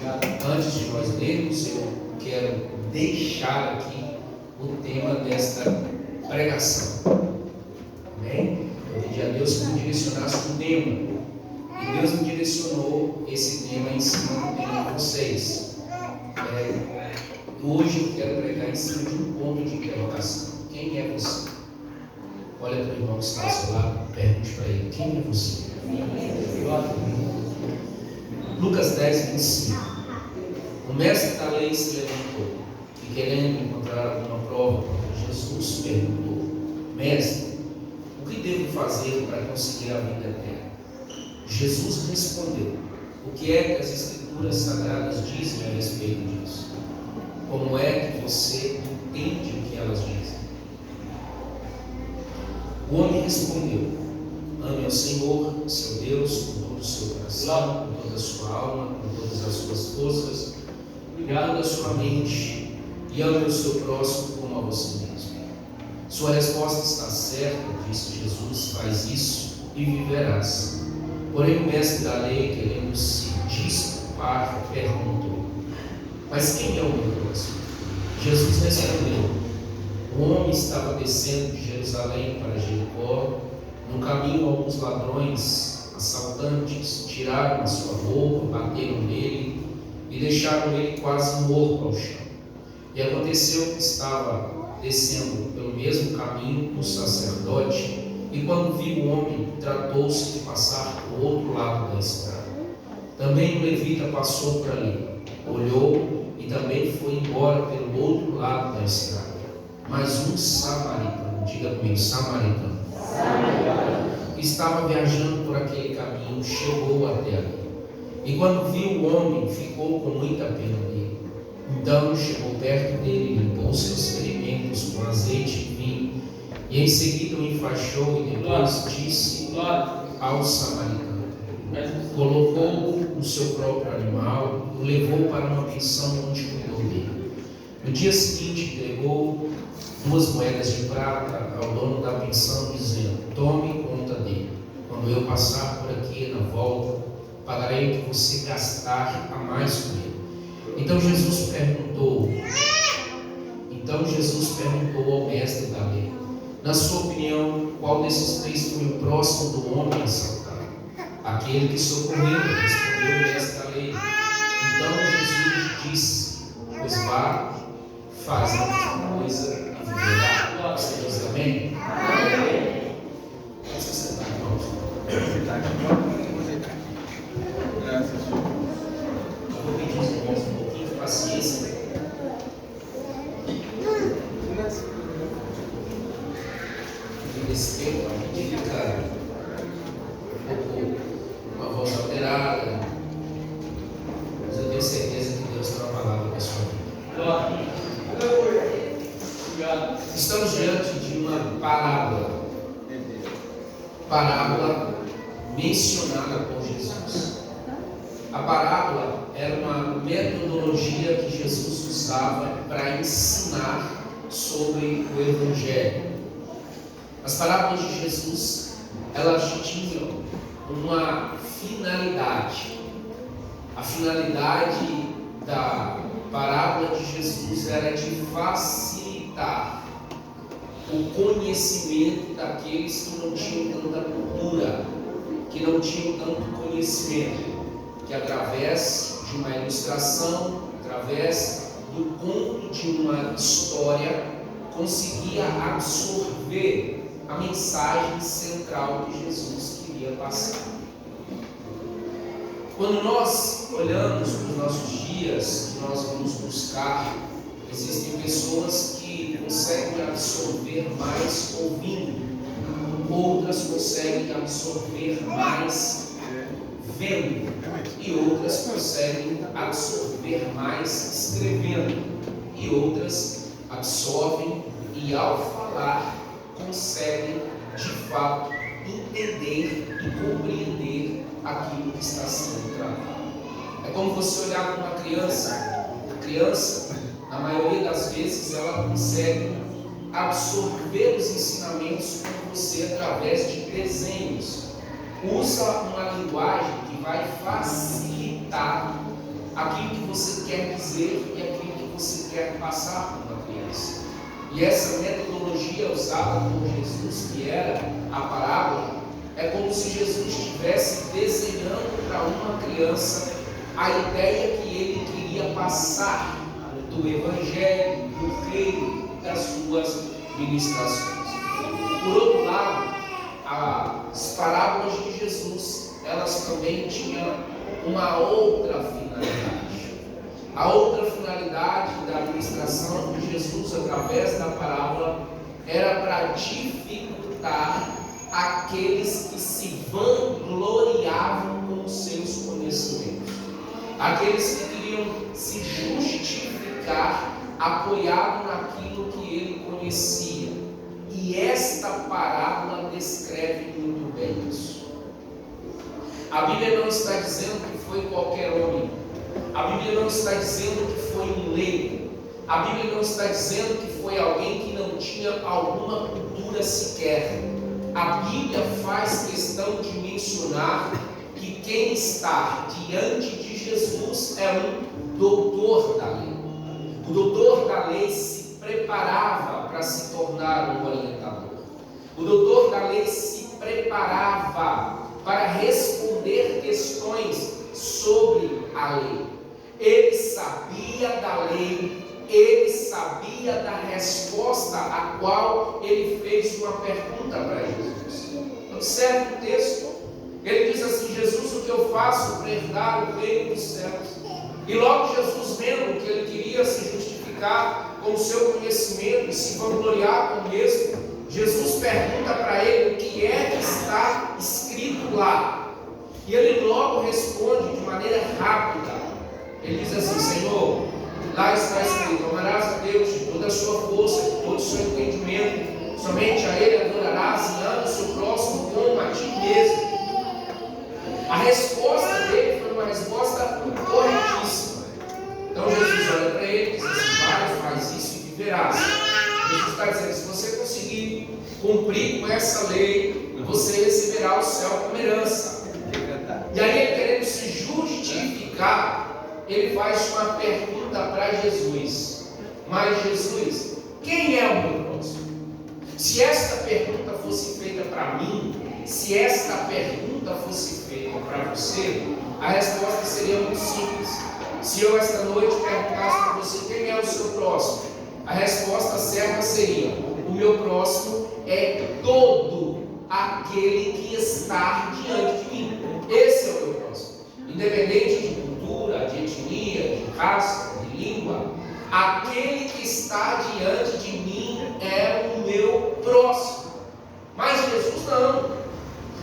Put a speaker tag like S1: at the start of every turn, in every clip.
S1: Antes de nós lermos, eu quero deixar aqui o tema desta pregação. Amém? Eu pedi a Deus que me direcionasse um tema. E Deus me direcionou esse tema em cima do tema de vocês. Hoje eu quero pregar em cima de um ponto de interrogação. Quem é você? Olha para o irmão que está ao seu lado, pergunte para ele: quem é você? Lucas 10, 25. O mestre da lei se levantou e, querendo encontrar alguma prova contra Jesus, perguntou: Mestre, o que devo fazer para conseguir a vida eterna? Jesus respondeu: o que é que as Escrituras Sagradas dizem a respeito disso? Como é que você entende o que elas dizem? O homem respondeu: ame ao Senhor, seu Deus, com todo o seu coração, com toda a sua alma, com todas as suas forças, com toda a sua mente, e ame o seu próximo como a você mesmo. Sua resposta está certa, disse Jesus, faz isso e viverás. Porém o mestre da lei, querendo se desculpar, perguntou: mas quem é o meu próximo? Jesus respondeu: o homem estava descendo de Jerusalém para Jericó. No caminho, alguns ladrões, assaltantes, tiraram a sua roupa, bateram nele e deixaram ele quase morto ao chão. E aconteceu que estava descendo pelo mesmo caminho um sacerdote, e quando viu o homem, tratou-se de passar por outro lado da estrada. Também o levita passou por ali, olhou e também foi embora pelo outro lado da estrada. Mas um samaritano, diga comigo, samaritano, estava viajando por aquele caminho, chegou até ali. E quando viu o homem, ficou com muita pena dele. Então chegou perto dele, limpou seus ferimentos com azeite e vinho, e em seguida o enfaixou e depois disse ao samaritano: colocou no seu próprio animal, o levou para uma pensão onde cuidou dele. No dia seguinte entregou 2 moedas de prata ao dono da pensão, dizendo: tome conta dele. Quando eu passar por aqui na volta, pagarei o que você gastar a mais com ele. Então Jesus perguntou ao mestre da lei: na sua opinião, qual desses 3 foi o próximo do homem assaltado? Aquele que socorreu, respondeu o mestre da lei. Então Jesus disse: pois vá, faz a mesma coisa e viverá. Você diz amém? Amém. Pode se sentar, irmãos. Graças a Deus. Eu vou pedir aos irmãos um pouquinho de paciência. Nesse tempo, a gente fica um pouco com a voz alterada, mas eu tenho certeza que Deus tem uma palavra para a sua vida. Estamos diante de uma parábola mencionada por Jesus. A parábola era uma metodologia que Jesus usava para ensinar sobre o Evangelho. As parábolas de Jesus, elas tinham uma finalidade. A finalidade da parábola de Jesus era de facilitar o conhecimento daqueles que não tinham tanta cultura, que não tinham tanto conhecimento, que através de uma ilustração, através do conto de uma história, conseguia absorver a mensagem central que Jesus queria passar. Quando nós olhamos para os nossos dias, que nós vamos buscar, existem pessoas que conseguem absorver mais ouvindo, outras conseguem absorver mais vendo, e outras conseguem absorver mais escrevendo, e outras absorvem e, ao falar, conseguem de fato entender e compreender aquilo que está sendo tratado. É como você olhar para uma criança. A criança, na maioria das vezes, ela consegue absorver os ensinamentos com você através de desenhos. Usa uma linguagem que vai facilitar a aquilo que você quer dizer e aquilo que você quer passar para uma criança. E essa metodologia usada por Jesus, que era a parábola, é como se Jesus estivesse desenhando para uma criança a ideia que ele queria passar do Evangelho, do reino, das suas ministrações. Por outro lado, as parábolas de Jesus, elas também tinham uma outra finalidade. A outra finalidade da administração de Jesus através da parábola era para dificultar aqueles que se vangloriavam com os seus conhecimentos, aqueles que queriam se justificar apoiado naquilo que ele conhecia. E esta parábola descreve muito bem isso. A Bíblia não está dizendo que foi qualquer homem. A Bíblia não está dizendo que foi um leigo. A Bíblia não está dizendo que foi alguém que não tinha alguma cultura sequer. A Bíblia faz questão de mencionar que quem está diante de Jesus é um doutor da lei. O doutor da lei se preparava para se tornar um orientador. O doutor da lei se preparava para responder questões sobre a lei. Ele sabia da lei, ele sabia da resposta a qual ele fez uma pergunta para Jesus. Observe o texto. Ele diz assim: Jesus, o que eu faço para herdar o reino dos céus? E logo Jesus, vendo que ele queria se justificar com o seu conhecimento e se vangloriar com o mesmo, Jesus pergunta para ele o que é que está escrito lá. E ele logo responde de maneira rápida. Ele diz assim: Senhor, lá está escrito: amarás a Deus de toda a sua força, de todo o seu entendimento, somente a Ele adorarás e ama o seu próximo como a ti mesmo. A resposta dele foi uma resposta corretíssima. Então Jesus olha para ele e diz assim: vai, faz isso e viverás. Jesus está dizendo: se você conseguir cumprir com essa lei, você receberá o céu como herança. E aí ele, querendo se justificar, ele faz uma pergunta para Jesus: mas Jesus, quem é o meu próximo? Se esta pergunta fosse feita para mim, se esta pergunta fosse feita para você, a resposta seria muito simples. Se eu esta noite perguntasse para você quem é o seu próximo, a resposta certa seria: o meu próximo é todo aquele que está diante de mim. Esse é o meu próximo. Independente de cultura, de etnia, de raça, de língua, aquele que está diante de mim é o meu próximo. Mas Jesus não.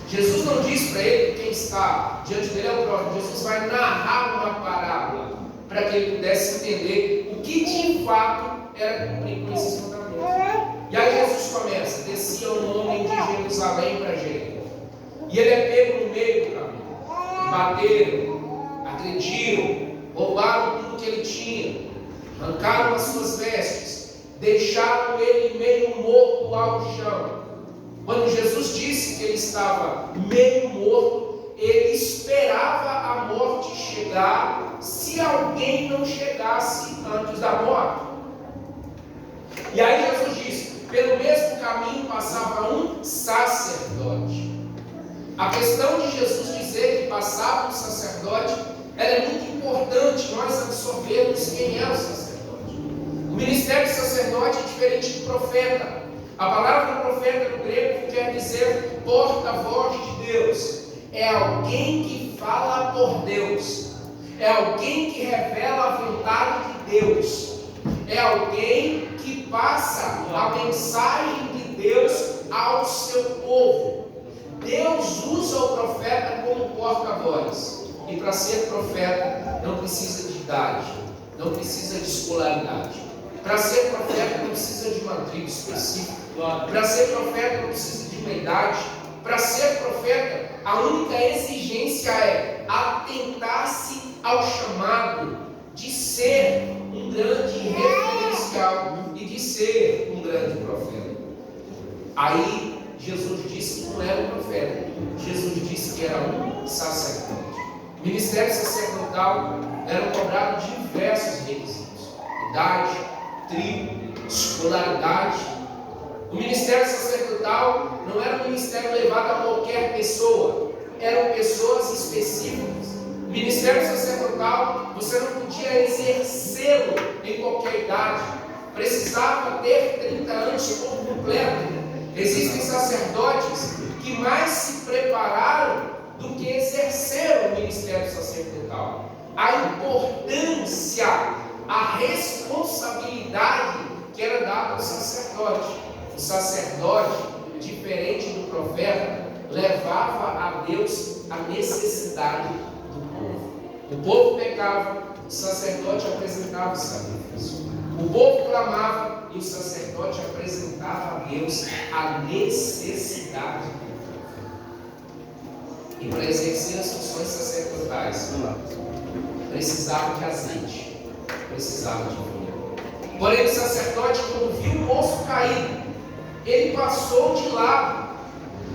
S1: Jesus não diz para ele que quem está diante dele é o próximo. Jesus vai narrar uma parábola para que ele pudesse entender o que de fato era cumprir com esses mandamentos. E aí Jesus começa: descia um homem de Jerusalém para Jericó, e ele é pego no meio do caminho. Bateram, agrediram, roubaram tudo que ele tinha, arrancaram as suas vestes, deixaram ele meio morto ao chão. Quando Jesus disse que ele estava meio morto, ele esperava a morte chegar, se alguém não chegasse antes da morte. E aí Jesus disse: pelo mesmo caminho passava um sacerdote. A questão de Jesus dizer que passava um sacerdote, ela é muito importante nós absorvermos quem é o sacerdote. O ministério de sacerdote é diferente do profeta. A palavra profeta no grego quer dizer porta-voz de Deus. É alguém que fala por Deus. É alguém que revela a vontade de Deus. É alguém que passa a mensagem de Deus ao seu povo. Deus usa o profeta como porta-voz. E para ser profeta não precisa de idade, não precisa de escolaridade. Para ser profeta não precisa de uma tribo específica. Para ser profeta não precisa de uma idade. Para ser profeta, a única exigência é atentar-se ao chamado de ser um grande referencial e de ser um grande profeta. Aí Jesus disse que não era um profeta. Jesus disse que era um sacerdote. O ministério sacerdotal era cobrado diversos requisitos: idade, tribo, escolaridade. O ministério sacerdotal não era um ministério levado a qualquer pessoa, eram pessoas específicas. O ministério sacerdotal, você não podia exercê-lo em qualquer idade, precisava ter 30 anos por completo. Existem sacerdotes que mais se prepararam do que exerceram o ministério sacerdotal. A importância, a responsabilidade que era dada ao sacerdote. O sacerdote, diferente do profeta, levava a Deus a necessidade do povo. O povo pecava, o sacerdote apresentava o sacrifício. O povo clamava e o sacerdote apresentava a Deus a necessidade do povo. E para exercer as funções sacerdotais, precisava de azeite, precisava de vinho. Porém, o sacerdote, quando viu o moço caído, ele passou de lado,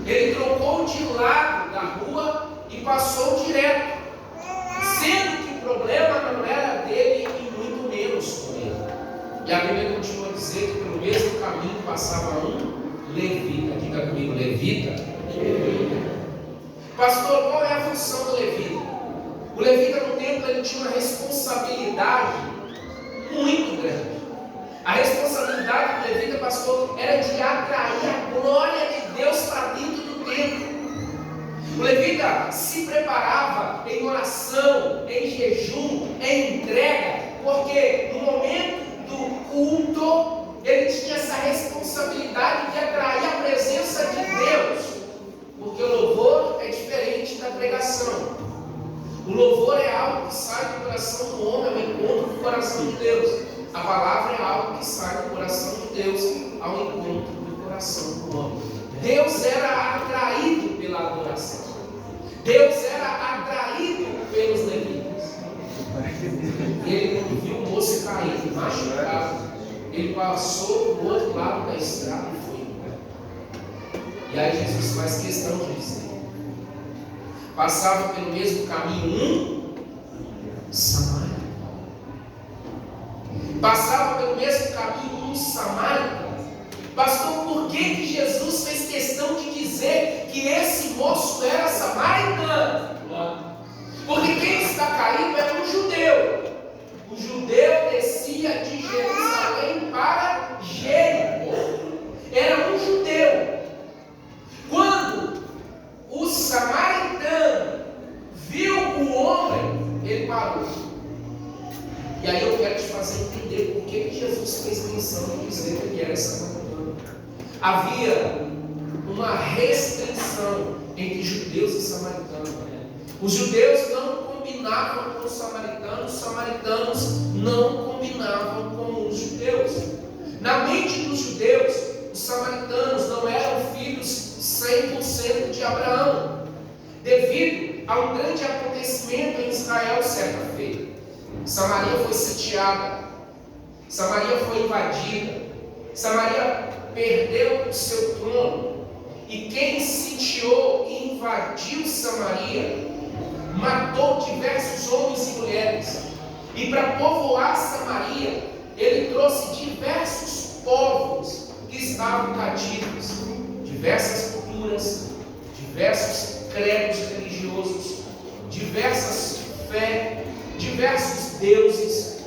S1: ele trocou de lado da rua e passou direto, sendo que o problema não era dele e muito menos com ele. E a Bíblia continua a dizer que pelo mesmo caminho passava um levita. Diga comigo, levita. Pastor, qual é a função do levita? O levita no templo ele tinha uma responsabilidade muito grande. A responsabilidade do levita, pastor, era de atrair a glória de Deus para dentro do templo. O levita se preparava em oração, em jejum, em entrega, porque no momento do culto ele tinha essa responsabilidade de atrair a presença de Deus, porque o louvor é diferente da pregação. O louvor é algo que sai do coração do homem ao encontro do coração de Deus. A palavra é algo que sai do coração de Deus ao encontro do coração do homem. Deus era atraído pela adoração. Deus era atraído pelos levitas. E ele, quando viu o moço caído, machucado, ele passou do outro lado da estrada e foi embora. E aí Jesus faz questão de dizer: passava pelo mesmo caminho um samaritano. Passava pelo mesmo caminho um samaritano. Pastor, por que Jesus fez questão de dizer que esse moço era samaritano? Porque quem está caído era um judeu. O judeu descia de Jerusalém para Jericó. Era um judeu. Quando o samaritano viu o homem, ele parou. E aí eu quero te fazer entender por que Jesus fez menção de dizer que ele era samaritano. Havia uma restrição entre judeus e samaritanos. Os judeus não combinavam com os samaritanos não combinavam com os judeus. Na mente dos judeus, os samaritanos não eram filhos 100% de Abraão, devido a um grande acontecimento em Israel certa feita. Samaria foi sitiada, Samaria foi invadida, Samaria perdeu o seu trono, e quem sitiou e invadiu Samaria matou diversos homens e mulheres. E para povoar Samaria, ele trouxe diversos povos que estavam cativos, diversas culturas, diversos credos religiosos, diversas fé, diversos deuses,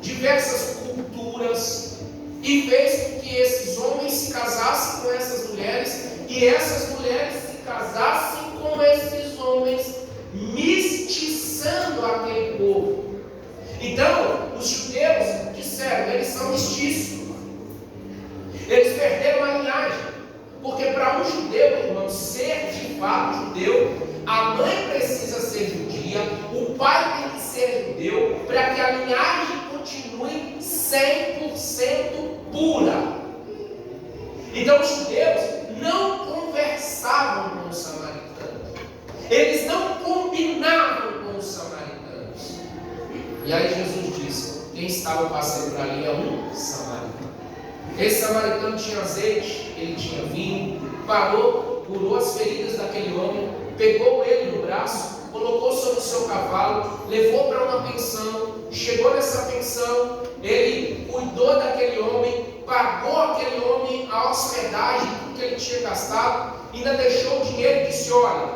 S1: diversas culturas, e fez com que esses homens se casassem com essas mulheres, e essas mulheres se casassem com esses homens, mestiçando aquele povo. Então, os judeus disseram: eles são mestiços, eles perderam a linhagem, porque para um judeu, irmão, ser de fato judeu, a mãe precisa ser judia, o pai tem que ser judeu, para que a linhagem continue 100% pura. Então os judeus não conversavam com os samaritanos, eles não combinavam com os samaritanos. E aí Jesus disse: quem estava passando por ali é um samaritano. Esse samaritano tinha azeite, ele tinha vinho, parou, curou as feridas daquele homem, pegou ele no braço colocou sobre o seu cavalo, levou para uma pensão, chegou nessa pensão, ele cuidou daquele homem, pagou aquele homem a hospedagem, tudo que ele tinha gastado, ainda deixou o dinheiro e disse: olha,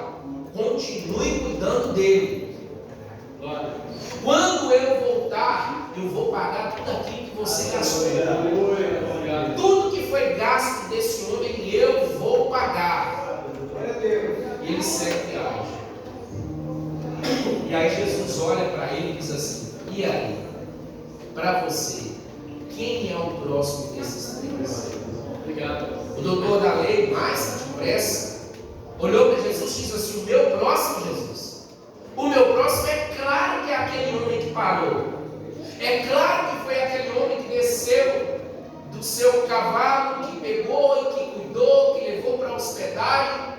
S1: continue cuidando dele. Quando eu voltar, eu vou pagar tudo aquilo que você gastou. Tudo que foi gasto desse homem, eu vou pagar. E ele segue viagem. E aí Jesus olha para ele e diz assim: e aí, para você, quem é o próximo desses três? O doutor da lei, mais depressa, olhou para Jesus e disse assim: o meu próximo, Jesus, o meu próximo é claro que é aquele homem que parou. É claro que foi aquele homem que desceu do seu cavalo, que pegou e que cuidou, que levou para a hospedagem.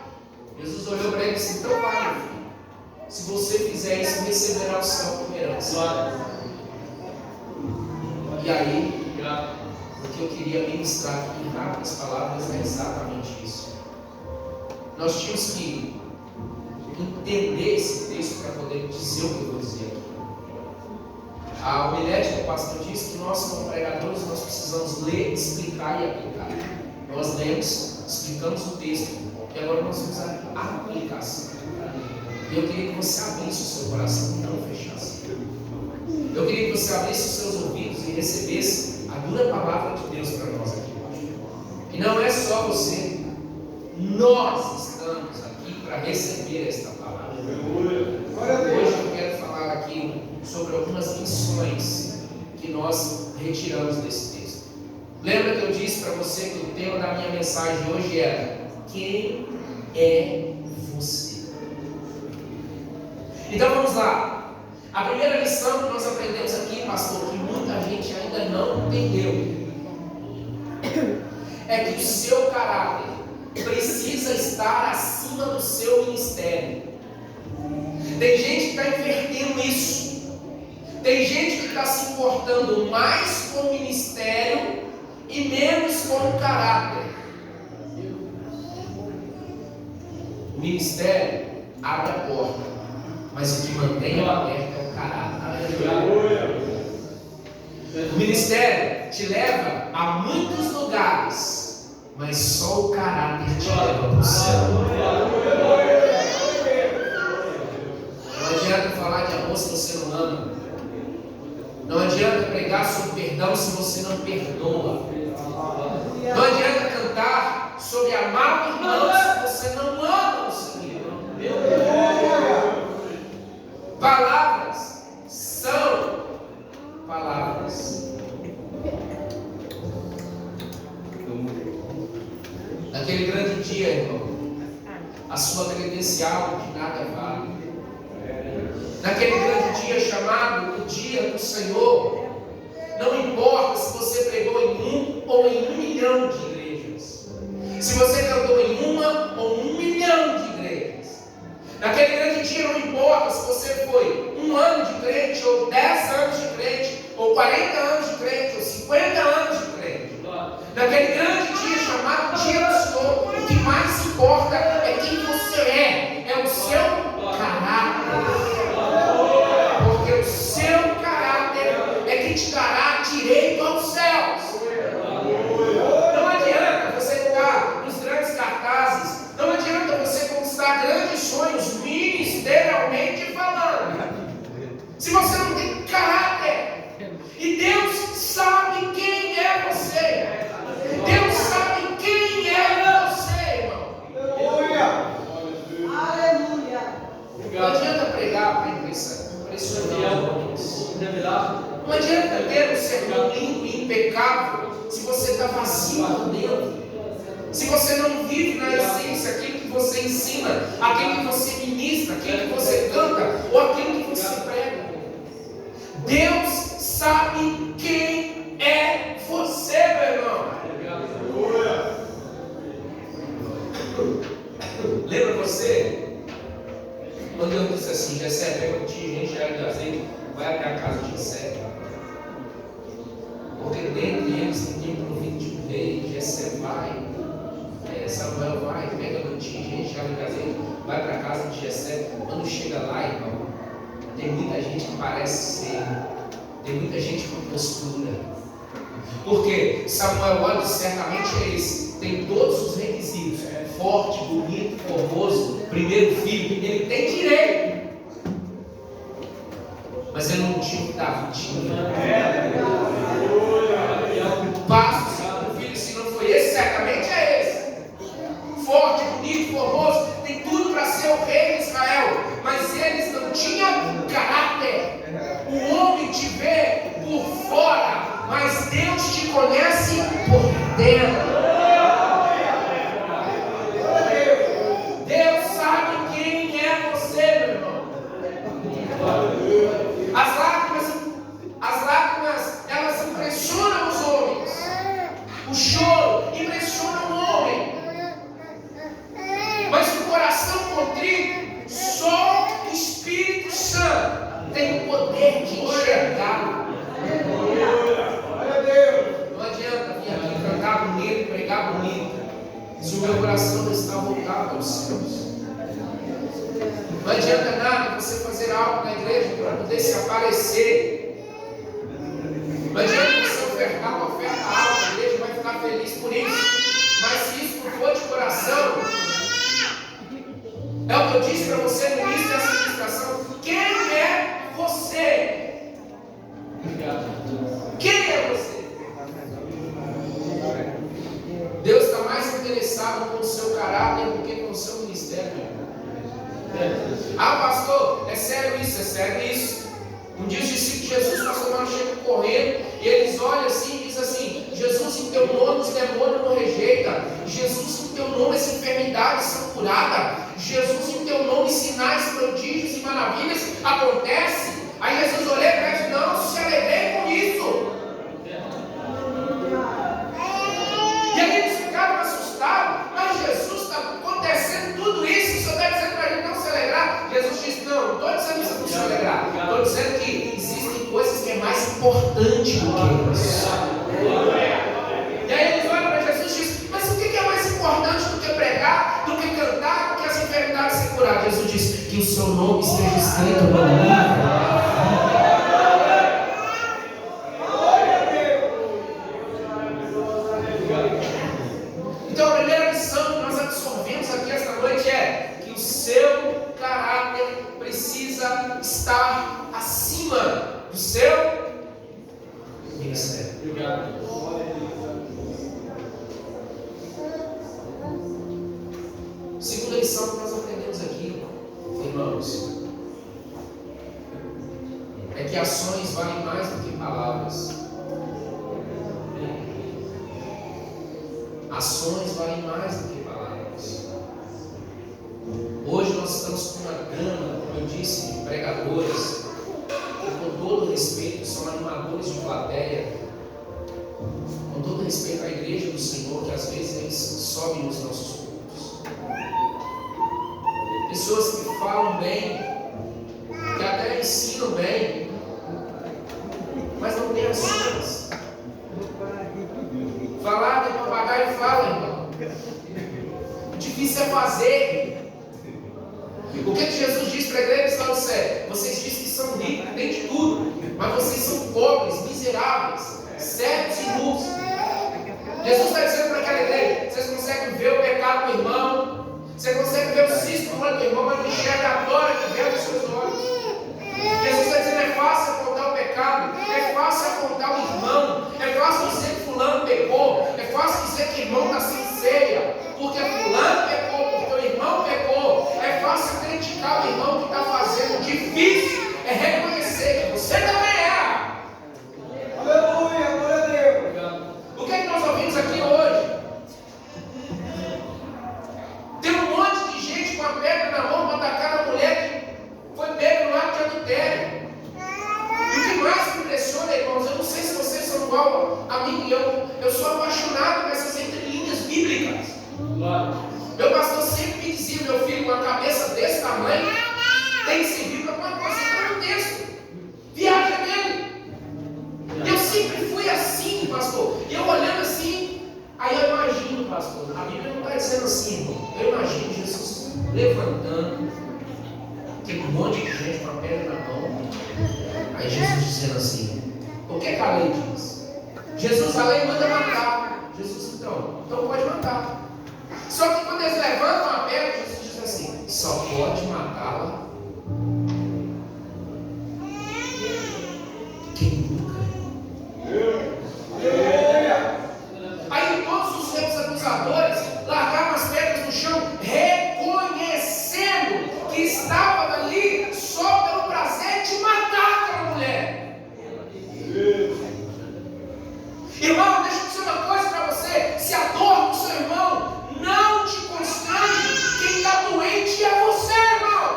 S1: Jesus olhou para ele e disse: então vai, meu filho. Se você fizer isso, receberá o céu como herança. E aí, o que eu queria ministrar aqui em rápidas palavras é exatamente isso. Nós tínhamos que entender esse texto para poder dizer o que eu vou dizer aqui. A homilética do pastor diz que nós, como pregadores, nós precisamos ler, explicar e aplicar. Nós lemos, explicamos o texto, e agora nós vamos a aplicação. E eu queria que você abrisse o seu coração e não fechasse. Eu queria que você abrisse os seus ouvidos e recebesse a dura palavra de Deus para nós aqui hoje. E não é só você, nós estamos aqui para receber esta palavra. Hoje eu quero falar aqui sobre algumas lições que nós retiramos desse texto. Lembra que eu disse para você que o tema da minha mensagem hoje era: quem é você? Então vamos lá. A primeira lição que nós aprendemos aqui, pastor, que muita gente ainda não entendeu, é que o seu caráter precisa estar acima do seu ministério. Tem gente que está invertendo isso. Tem gente que está se importando mais com o ministério e menos com o caráter. O ministério abre a porta, mas o que mantém ela aberta é o caráter. O ministério te leva a muitos lugares, mas só o caráter te leva para o céu. Não adianta falar de amor se você não ama. Não adianta pregar sobre perdão se você não perdoa. Não adianta cantar sobre amar o irmão se você não ama o seu irmão. Palavras são palavras. Naquele grande dia, irmão, a sua credencial de nada vale. Naquele grande dia chamado o dia do Senhor, não importa se você pregou em 1 ou em 1 milhão de igrejas, se você cantou em 1 ou 1 milhão de igrejas. Naquele grande dia não importa se você foi 1 ano de crente, ou 10 anos de crente, ou 40 anos de crente, ou 50 anos de crente. Naquele grande dia chamado dia do Senhor, o que mais importa é quem você é o seu caráter. Porque o seu caráter é que te dará direito aos céus. Não adianta você estar nos grandes cartazes, não adianta você conquistar grandes sonhos ministerialmente falando, se você não tem caráter. E Deus sabe quem é você. Deus sabe quem é você, irmão. Aleluia. Não adianta pregar para impressionar os homens. Não adianta ter um sermão limpo e impecável se você está vazio por dentro. Se você não vive na essência aquilo que você ensina, aquilo que você ministra, aquilo que você canta ou aquilo que você prega. Deus sabe quem é você, meu irmão. Lembra você? Quando eu disse assim: Jessé, pega um gente de azeite, vai até a casa de Jessé. Porque dentre eles ninguém provido de rei. Jessé vai, Samuel vai, pega um gente de azeite, vai para a casa de Jessé, quando chega lá, irmão, tem muita gente que parece ser, tem muita gente com postura. Porque Samuel olha, certamente é esse, tem todos os requisitos, forte, bonito, formoso, primeiro filho, ele tem direito. Mas ele não tinha o que Davi tinha. Passa o segundo filho, se não foi esse, certamente é esse. Forte, bonito, formoso, tem tudo para ser o rei de Israel. Mas eles não tinham caráter. O homem te vê por fora, mas Deus te conhece por dentro. Deus sabe quem é você, meu irmão. As lágrimas, elas impressionam os homens. O choro impressiona o homem. Mas o coração contrito, só o Espírito Santo tem o poder de enxergar. Não adianta vir aqui cantar bonito, pregar bonito, se o meu coração não está voltado aos céus. Não adianta nada você fazer algo na igreja para poder se aparecer. Não adianta você ofertar uma oferta alta, a igreja vai ficar feliz por isso. Mas se isso não for de coração, é o que eu disse para você no início dessa ministração. Quem é você? Quem é você? Deus está mais interessado com o seu caráter do que com o seu ministério. Ah, pastor, é sério isso, é sério isso. Um dia os discípulos de Jesus, o pastor Mano, chegam correndo e eles olham assim e dizem assim: Jesus, em teu nome os demônios não rejeitam. Jesus, em teu nome as enfermidades são curadas. Jesus, em teu nome sinais, prodígios e maravilhas acontecem. Aí Jesus olhou para eles: não se alegrei com isso. E aí eles ficaram assustados. Mas Jesus, está acontecendo tudo isso, o Senhor está dizendo para a gente não se alegrar? Jesus disse: não estou dizendo isso para não se alegrar. Estou dizendo que existem coisas que é mais importante do que isso. E aí eles olham para Jesus e dizem: mas o que é mais importante do que pregar, do que cantar, do que as enfermidades se curar? Jesus diz: que o seu nome esteja escrito no livro. Então a primeira lição que nós absorvemos aqui esta noite é que o seu caráter precisa estar acima do seu ministério. Segunda lição que nós aprendemos aqui, irmãos, é que ações valem mais do que palavras. Ações valem mais do que palavras. Hoje nós estamos com uma gama, como eu disse, de pregadores que, com todo respeito, são animadores de plateia. Com todo respeito à igreja do Senhor, que às vezes eles sobem nos nossos cultos. Pessoas que falam bem, que até ensinam bem, mas não têm ações. Falar de papagaio fala, irmão. O difícil é fazer. O que Jesus diz para a igreja que está no céu? Vocês dizem que são ricos, têm de tudo, mas vocês são pobres, miseráveis, cegos e nus. Jesus está dizendo para aquela igreja: vocês conseguem ver o pecado do irmão, você consegue ver o cisco no olho do irmão, mas não enxerga a glória que vê nos seus olhos. Jesus está dizendo: é fácil apontar o pecado, é fácil apontar o irmão, é fácil dizer que fulano pecou, é fácil dizer que o irmão está sem ceia, porque fulano pecou, porque o irmão pecou. É fácil criticar o irmão que está fazendo. Difícil é reconhecer que você também erra. Aleluia, glória a Deus. O que é que nós ouvimos aqui hoje? Tem um monte de gente com a pedra na mão para atacar a mulher que foi pega no ato de adultério. E o que mais me impressiona, irmãos, eu não sei se vocês são igual a mim, eu sou apaixonado nessas entrelinhas bíblicas. Meu pastor sempre me dizia: meu filho, uma cabeça desse tamanho tem que servir para alguma coisa. Então eu texto, viaja nele. Eu sempre fui assim, pastor. E eu olhando assim, aí eu imagino, pastor, a Bíblia não está dizendo assim, irmão. Eu imagino Jesus levantando, Jesus dizendo assim: o que a lei diz? Jesus, a lei manda matar. Jesus, então pode matar. Só que quando eles levantam a pedra, Jesus diz assim: só pode matá-la quem nunca. Aí todos os seus acusadores largaram as pedras no chão, reconhecendo que estava ali só pelo prazer de matar aquela mulher. Irmão, deixa eu dizer uma coisa para você: se a dor do seu irmão não te constrange, quem está doente é você, irmão.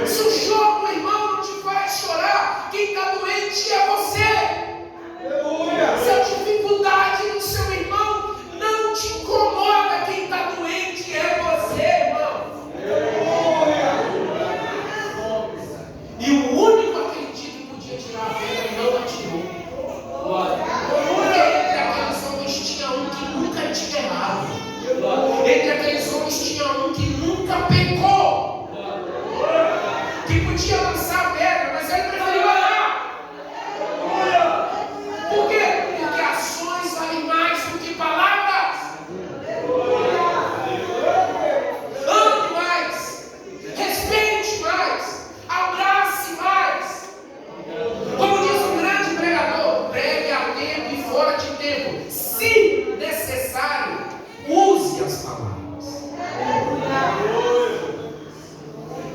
S1: Se o choro do irmão não te faz chorar, quem está doente é você. Se a dificuldade do seu irmão não te incomoda, quem está doente é você, irmão. E o único acredito que podia tirar a pedra não atirou. Porque entre aqueles homens tinha um que nunca tinha errado. Entre aqueles homens tinha um que nunca pecou, que podia lançar a pedra, mas ele preferiu errar. Por quê? Porque ações valem mais do que palavras. Ame mais, respeite mais, abrace mais. Como diz um grande pregador: pregue a tempo e fora de tempo. Se necessário, use as palavras.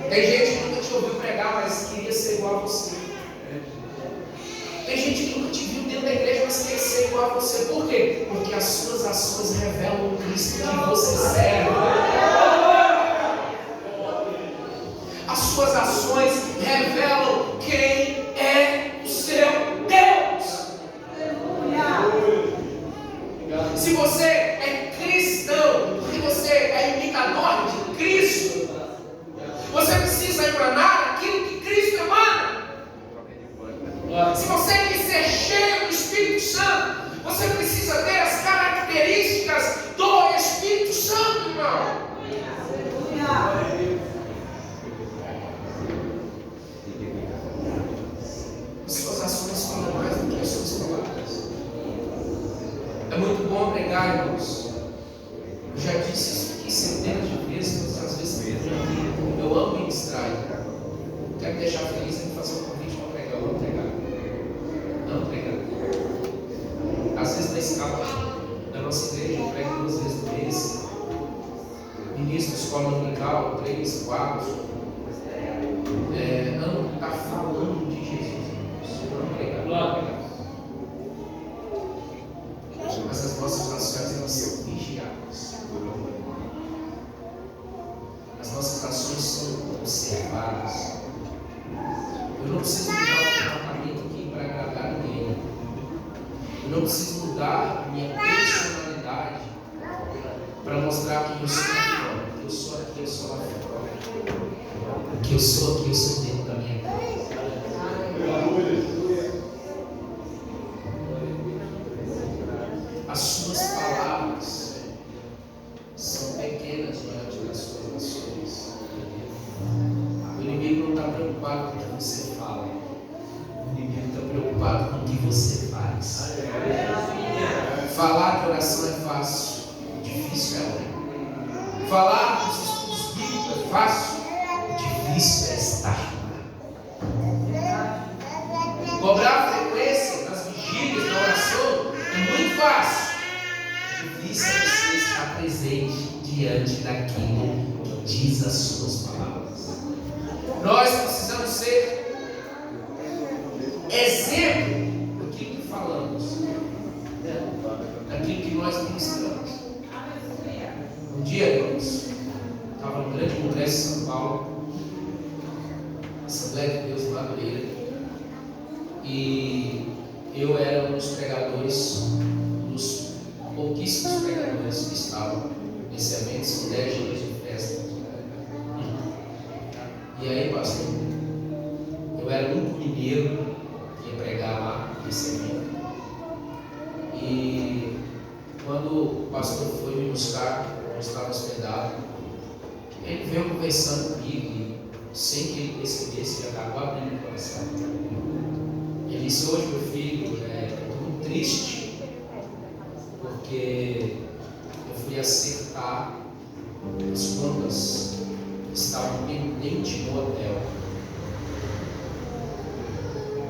S1: Tem gente que nunca te ouviu pregar, mas queria ser igual a você. Tem gente que nunca te viu dentro da igreja, mas quer ser igual a você. Por quê? Porque as suas ações revelam o Cristo que você serve. As suas ações revelam quem é o seu Deus. Se você é cristão, porque você é imitador de Cristo, você precisa emanar aquilo que Cristo emana. Se você quer ser cheio do Espírito Santo, você precisa ter as características do Espírito Santo, irmão. As suas ações falam mais do que as suas palavras. É muito bom pregar, irmãos. Eu já disse isso aqui centenas de vezes, todas as vezes que eu amo ministrar. Quero deixar feliz em fazer um convite para pregar. Eu amo pregar. Amo pregar. Às vezes na escala da nossa igreja eu prego 2 vezes no mês. Ministro de escola dominical, 3, 4. Amo estar falando de Jesus. Eu amo pregar. Mas as nossas ações, elas são vigiadas. As nossas ações são observadas. Eu não preciso mudar o comportamento aqui para agradar ninguém. Eu não preciso mudar a minha personalidade para mostrar quem eu sou aqui fora. Eu sou aqui, eu sou lá fora. O que eu sou aqui, eu sou dentro da minha casa. As suas palavras são pequenas diante das suas ações. O inimigo não está preocupado com o que você fala. O inimigo está preocupado com o que você faz. Falar que oração é fácil, difícil é orar. Falar que os estudos bíblicos é fácil, difícil é estar. Cobrar frequência nas vigílias, na oração, é muito fácil. Difícil é você estar presente diante daquilo que diz as suas palavras. Nós precisamos ser exemplo daquilo que falamos, daquilo que nós ministramos. Um dia, irmãos, estava no grande congresso de São Paulo, Assembleia de Deus em Madureira, e eu era um dos pregadores, dos pouquíssimos pregadores que estavam nesse evento. São 10 dias de festa. E aí, pastor, eu era o único mineiro que ia pregar lá nesse evento. E quando o pastor foi me buscar, eu estava hospedado, ele veio conversando comigo e sem que ele percebesse, ele acabou abrindo o coração. Ele disse: hoje, meu filho, estou muito triste, porque eu fui acertar as contas que estavam pendentes no hotel.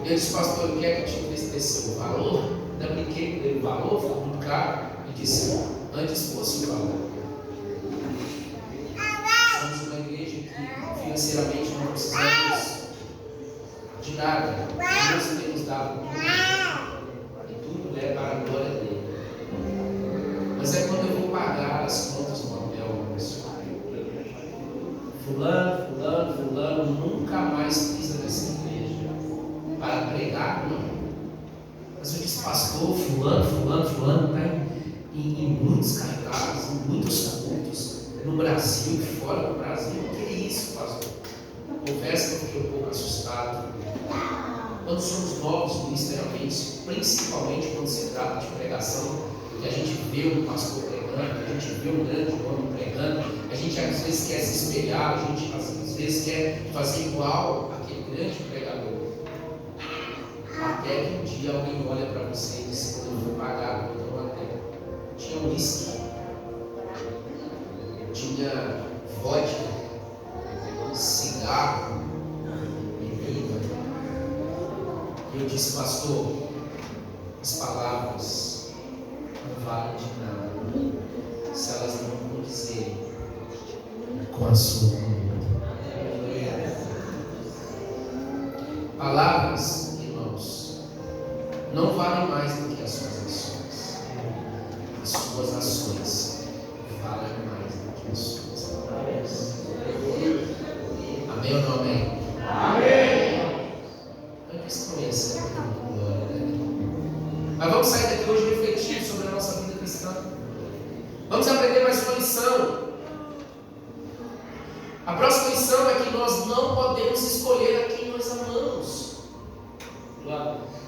S1: Eu disse: pastor, o que é que eu te entristeceu? O valor? Ainda brinquei com ele, o valor foi muito caro. E disse: antes fosse o valor. Somos uma igreja que financeiramente não precisamos de nada. Deus tem nos dado tudo, e tudo é para a glória dele. Mas é quando eu vou pagar as contas no hotel, meu pessoal. Fulano nunca mais pisa nessa igreja para pregar, não. Mas eu disse: pastor, fulano está em muitos cartazes, em muitos cultos, no Brasil e fora do Brasil. O que é isso, pastor? Confesso que eu fiquei um pouco assustado. Quando somos novos ministerialmente, principalmente quando se trata de pregação, que a gente vê um pastor pregando, que a gente vê um grande homem pregando, a gente às vezes quer se espelhar, a gente às vezes quer fazer igual aquele grande pregador. Até que um dia alguém olha para você e diz: quando eu vou pagar a conta no hotel, tinha uísque, tinha vodka, cigarro, bebida. E eu disse: pastor, as palavras não valem de nada se elas não condizerem com a sua conduta. Palavras, irmãos, não valem mais do que as suas ações. As suas ações valem mais do que as suas palavras. Amém ou não amém? Amém! Eu quis conhecer a glória, né? Mas vamos sair daqui hoje refletindo sobre a nossa vida cristã. Vamos aprender mais uma lição. A próxima lição é que nós não podemos escolher a quem nós amamos.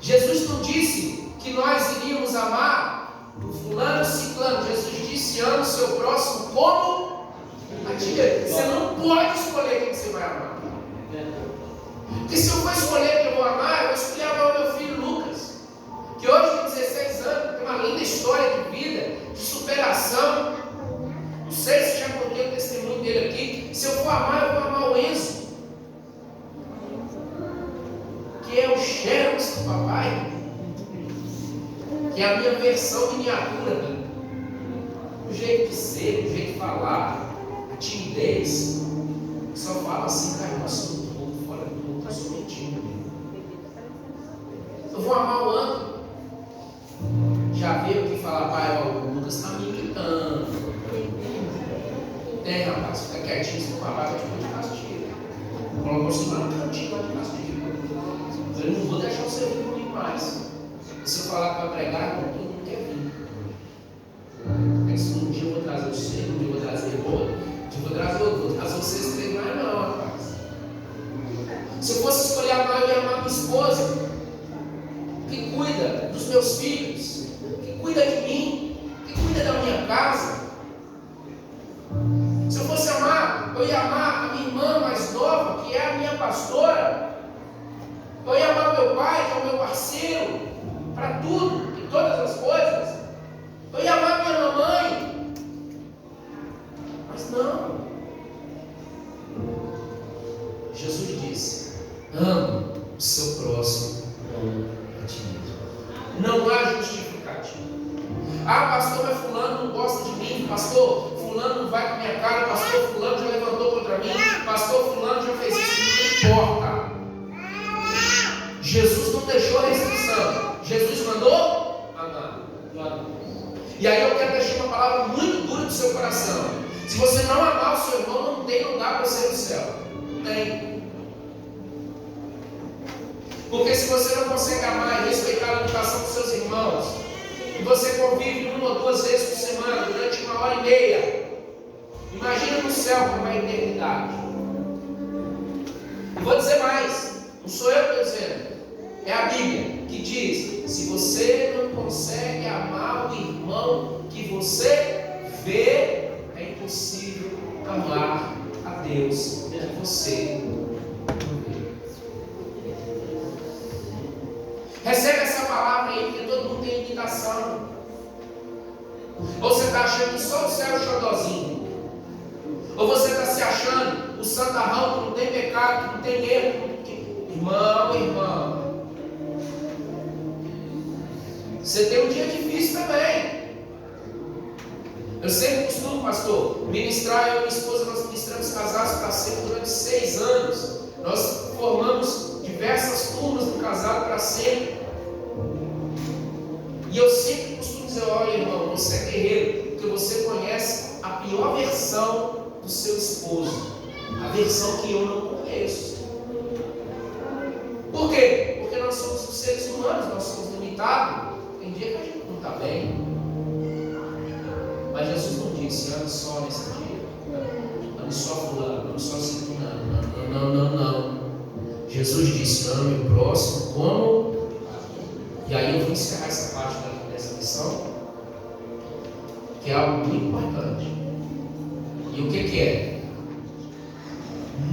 S1: Jesus não disse que nós iríamos amar o fulano ciclano. Jesus disse: ama o seu próximo como a ti mesmo. Você não pode escolher quem você vai amar. Porque se eu for escolher quem eu vou amar, eu vou escolher amar o meu filho Lucas, que hoje tem 16 anos, tem uma linda história de vida, de superação. Não sei se já contei o testemunho dele aqui. Se eu for amar, eu vou amar o Enzo, que é o Xerox do papai, que é a minha versão miniatura, o jeito de ser, o jeito de falar, a timidez. Só fala assim: cara, nós somos um pouco fora do mundo, eu sou mentindo. Eu vou amar o André. Já veio aqui falar: pai, ó, o Lucas está me imitando. Tem, rapaz, fica quietinho, se o papai vai te pôr de castigo. Colocou assim lá no cantinho, lá de castigo. Eu não vou deixar você vir comigo mais. E se eu falar que vai pregar, todo mundo quer vir. É que se um dia eu vou trazer você, um dia eu vou trazer outro, um dia eu vou trazer outro, vou trazer vocês três, mais não, rapaz. Se eu fosse escolher amar, eu ia amar minha esposa, que cuida dos meus filhos, que cuida de mim, que cuida da minha casa. Se eu fosse amar, eu ia amar a minha irmã mais nova, que é a minha pastora. Eu ia amar meu pai, que é o meu parceiro, para tudo e todas as coisas. Eu ia amar minha mamãe. Mas não. Jesus disse: ame o seu próximo como a ti mesmo. Não há justificativa. Ah, pastor, mas fulano não gosta de mim. Pastor, fulano não vai com a minha cara. Pastor, fulano já levantou contra mim. Pastor, fulano já fez isso. Não importa. Jesus não deixou restrição. Jesus mandou amar. E aí eu quero deixar uma palavra muito dura do seu coração. Se você não amar o seu irmão, não tem lugar para você no céu. Não tem. Porque se você não consegue amar e respeitar a educação dos seus irmãos, e você convive 1 ou 2 vezes por semana, durante 1h30, imagina no céu como é a eternidade. E vou dizer mais, não sou eu que estou dizendo, é a Bíblia que diz: se você não consegue amar o irmão que você vê, é impossível amar a Deus que você negação. Ou você está achando que só o céu é o xodózinho. Ou você está se achando o santarrão que não tem pecado, que não tem erro. Irmão, irmã, você tem um dia difícil também. Eu sempre costumo, pastor, ministrar. Eu e minha esposa, nós ministramos casados para sempre durante 6 anos. Nós formamos diversas turmas do casado para sempre. E eu sempre costumo dizer: olha, irmão, você é guerreiro, porque você conhece a pior versão do seu esposo, a versão que eu não conheço. Por quê? Porque nós somos os seres humanos, nós somos limitados. Tem dia que a gente não está bem. Mas Jesus não disse: ame só nesse dia, ame só fulano, ame só ciclano. Não. Jesus disse: ame o próximo como. E aí eu vou encerrar essa parte dessa lição, que é algo muito importante. E o que é?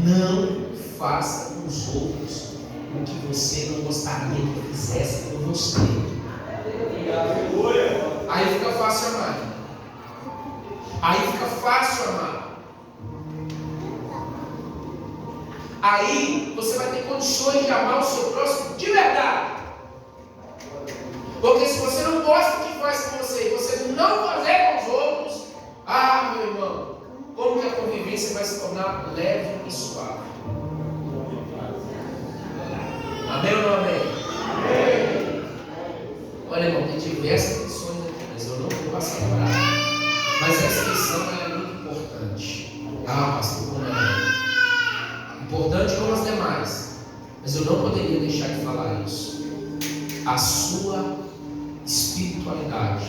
S1: Não faça com os outros o que você não gostaria que fizesse com você. Aí fica fácil amar. Aí você vai ter condições de amar o seu próximo de verdade. Porque se você não gosta do que faz com você e você não fazer com os outros, meu irmão, como que a convivência vai se tornar leve e suave? Amém ou não amém? Amém. Olha, irmão, tem diversas lições aqui, mas eu não vou passar por ela. Mas essa lição é muito importante. Pastor, como é? Importante como as demais. Mas eu não poderia deixar de falar isso. A sua espiritualidade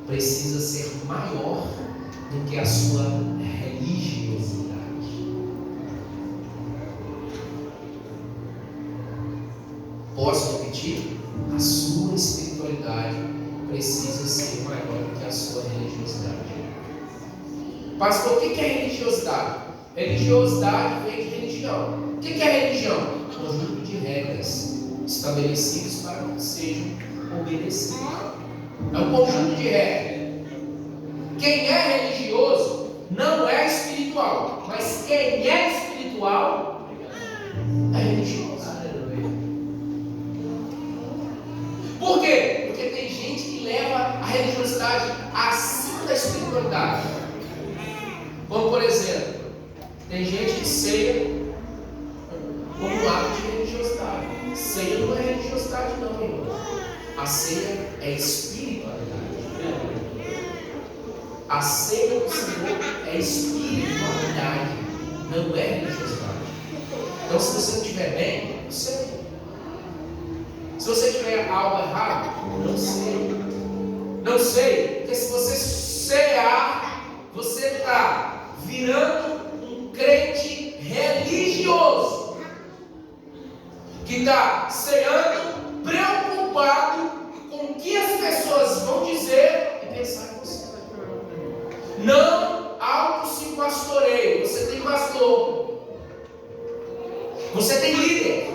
S1: precisa ser maior do que a sua religiosidade. Posso repetir? A sua espiritualidade precisa ser maior do que a sua religiosidade. Pastor, o que é religiosidade? Religiosidade vem de religião. O que é religião? Um conjunto de regras estabelecidas para que sejam obedecidas. É um conjunto de regras. Quem é religioso não é espiritual, mas quem é espiritual é religioso. Por quê? Porque tem gente que leva a religiosidade acima da espiritualidade. Como por exemplo, tem gente que ceia como um ato de religiosidade. Ceia não é religiosidade não, irmão. A ceia é espiritualidade. A ceia do Senhor é espiritualidade, não é religiosidade. Então se você não estiver bem, não sei. Se você tiver algo errado, não sei. Não sei, porque se você cear, você está virando um crente religioso, que está ceando preocupado com o que as pessoas vão dizer e pensar em você. Não auto-se pastoreio. Você tem pastor, você tem líder.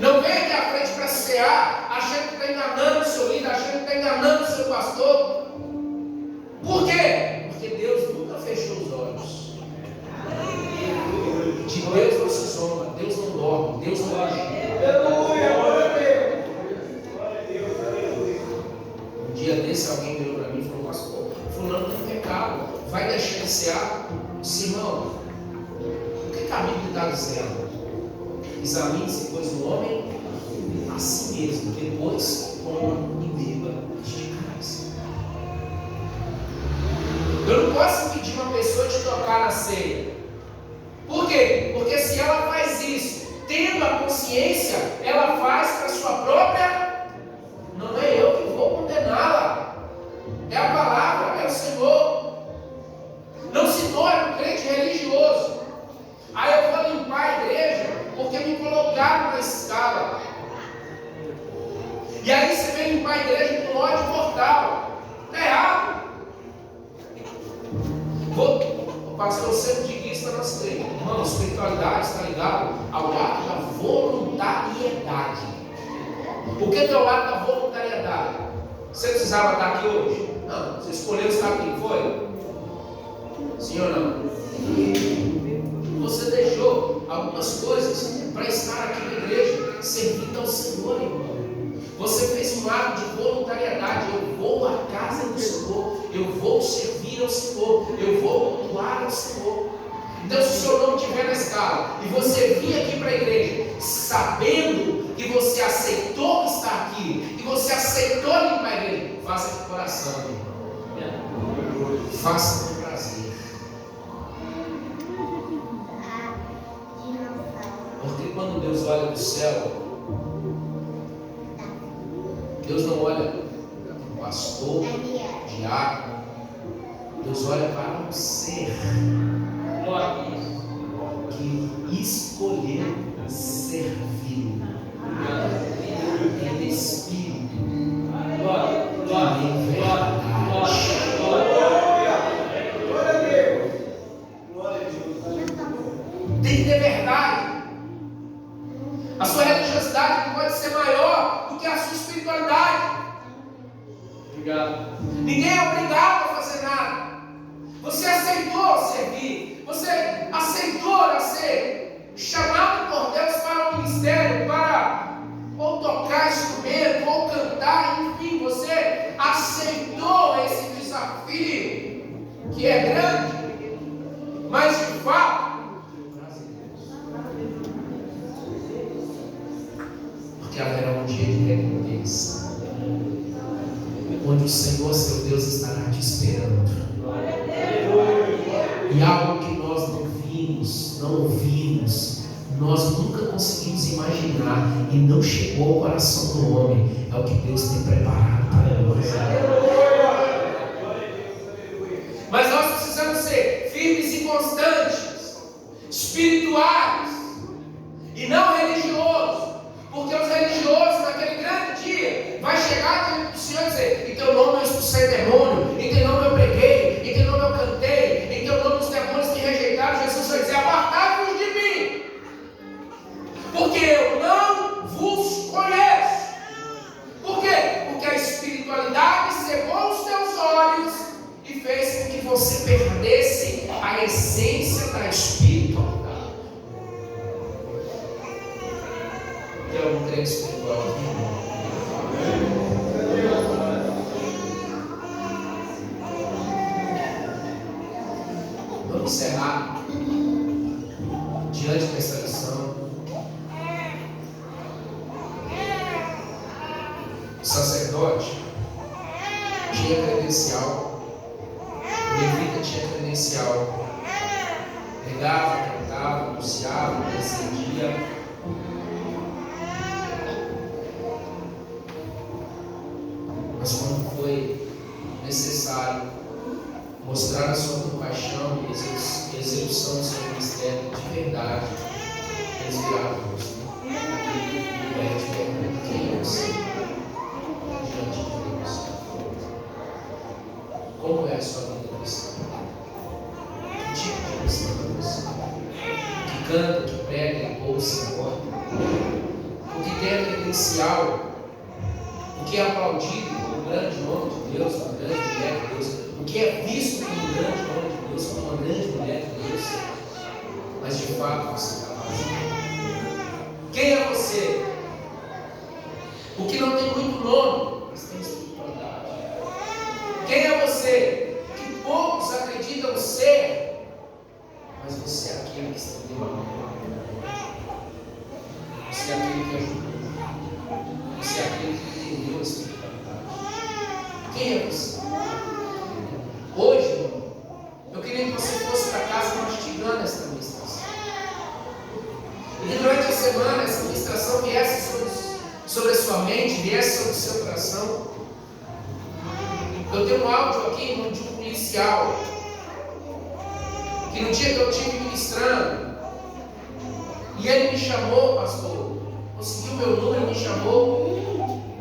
S1: Não vem aqui à frente para cear achando que está enganando o seu líder, achando que está enganando o seu pastor. Por quê? Porque Deus nunca fechou os olhos. De Deus não se zomba, Deus não dorme, Deus não age. Um dia desse alguém veio para mim e falou: pastor, fulano tem pecado, vai deixar de cear? Simão, o que a Bíblia está dizendo? Examine-se, pois, o homem a si mesmo, depois coma e beba este cálice. Eu não posso pedir uma pessoa de tocar na ceia. Por quê? Porque se ela faz isso, tendo a consciência, ela faz para a sua própria. Não é eu que vou condená-la. É a palavra, é o Senhor. Não se torne um crente religioso. Aí eu vou limpar a igreja porque me colocaram na escala. E aí você vem limpar a igreja com ódio mortal. Está errado. O pastor sempre diz isso na nossa igreja: irmão, espiritualidade está ligado ao ato da voluntariedade. O que é o ato da voluntariedade? Você precisava estar aqui hoje? Não. Você escolheu estar aqui, foi? Sim ou não? Você deixou algumas coisas para estar aqui na igreja, servindo ao Senhor, irmão. Você fez um ato de voluntariedade. Eu vou à casa do Senhor, eu vou servir ao Senhor, eu vou cultuar ao Senhor. Então, se o seu nome estiver na escala e você vir aqui para a igreja, sabendo que você aceitou estar aqui, que você aceitou vir para a igreja, faça de coração, irmão. Faça com prazer. Porque quando Deus olha do céu, Deus não olha para o pastor, diácono. Deus olha para um ser que escolheu servir em espírito e em verdade. Tem que ter verdade. A sua religiosidade não pode ser maior do que a sua espiritualidade. Obrigado. Ninguém é obrigado a fazer nada. Você aceitou servir. Você aceitou ser chamado por Deus para o ministério, para ou tocar instrumento, ou cantar, enfim, você aceitou esse desafio, que é grande, mas de fato, porque haverá um dia de recompensa, onde o Senhor, seu Deus, estará te esperando. E algo que nós não vimos, não ouvimos, nós nunca conseguimos imaginar e não chegou ao coração do homem, é o que Deus tem preparado para nós. Mas nós precisamos ser firmes e constantes, espirituais e não religiosos, porque os religiosos naquele grande dia vai chegar diante do Senhor e dizer: em teu nome eu expulsei demônio, em teu nome eu preguei, em teu nome eu cantei, em teu nome os demônios que rejeitaram. Jesus vai dizer: apartai-vos de mim, porque eu não vos conheço. Por quê? Porque a espiritualidade cegou os teus olhos e fez com que você perdesse a essência da espiritualidade. Tem algum crente espiritual aqui? Vamos encerrar diante dessa lição. O sacerdote tinha credencial, o levita tinha credencial, pregava, cantava, anunciava, descendia. Mas quando foi necessário mostrar a sua compaixão e execução do seu ministério de verdade, eles viraram o rosto. E aí te pergunto: quem é você diante de Deus? Como é a sua vida cristã? Que tipo de cristão é você? Que canta, que prega, que ouve, se importa? O que tem a credencial? O que é aplaudido como grande nome de Deus, uma grande mulher de Deus? O que é visto como um grande nome de Deus, como uma grande mulher de Deus? Mas de fato você está vazio. Quem é você? O que não tem muito nome, mas tem espiritualidade. Quem é você? Que poucos acreditam ser, mas você é aquele que estendeu a mão. Você é aquele que ajudou. Você é aquele que entendeu a espiritualidade. Quem é você? Hoje, eu queria que você fosse para casa mastigando essa ministração. E que durante a semana essa ministração viesse sobre a sua mente, viesse sobre o seu coração. Eu tenho um áudio aqui de um policial que no dia que eu estive ministrando, e ele me chamou, pastor, conseguiu meu número, me chamou,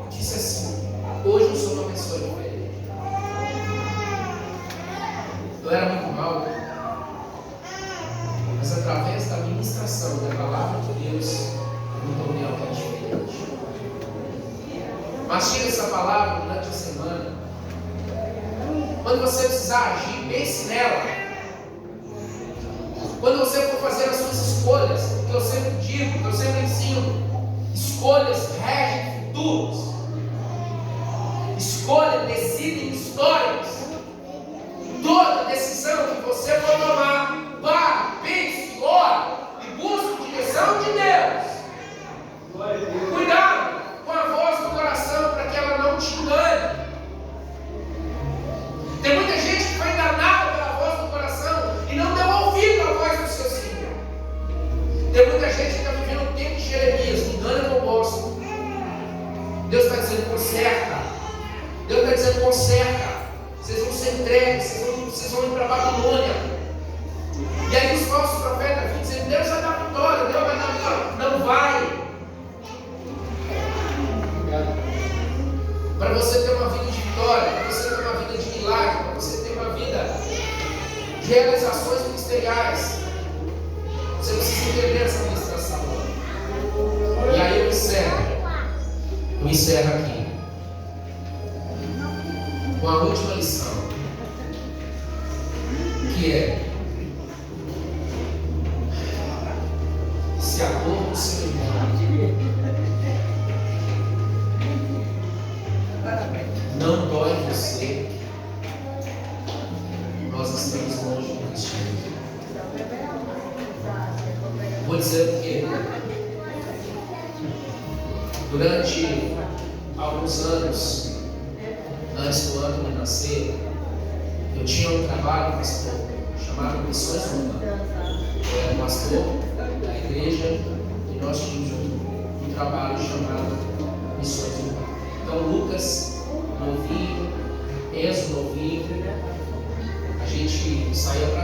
S1: disse assim: hoje eu sou uma pessoa diferente. Eu era muito mal, mas através da ministração da palavra de Deus, eu me tornei alguém diferente. Mastiga essa palavra durante a semana. Quando você precisar agir, pense nela. Quando você for fazer as suas escolhas, o que eu sempre digo, o que eu sempre ensino, escolhas regem futuros. Escolhas decidem histórias. Toda decisão que você for tomar, pare, pense, ore e busque direção de Deus. Cuidado com a voz do coração para que ela não te engane. Tem muita gente que foi enganada pela voz do coração e não deu ouvido à voz do seu Senhor. Tem muita gente que está vivendo um tempo de Jeremias, me engana que eu gosto. Deus está dizendo conserta. Deus está dizendo conserta. Vocês vão ser entregues, vocês vão ir para a Babilônia. E aí os falsos profetas vêm dizendo, Deus vai dar vitória, Deus vai dar vitória. Não vai. Para você ter uma vida de vitória, para você ter uma vida de milagre, para você ter uma vida de realizações ministeriais, você precisa entender essa ministração. E aí eu encerro aqui com a última lição, que é: se a dor do seu irmão não dói você, nós estamos longe do cristianismo. Vou dizer por quê. Durante alguns anos, antes do ano de nascer, eu tinha um trabalho, pastor, chamado Missões Urbanas. Eu era pastor da igreja e nós tínhamos um trabalho chamado Missões Urbanas. Então, Lucas, novinho, Enzo, novinho, a gente saía para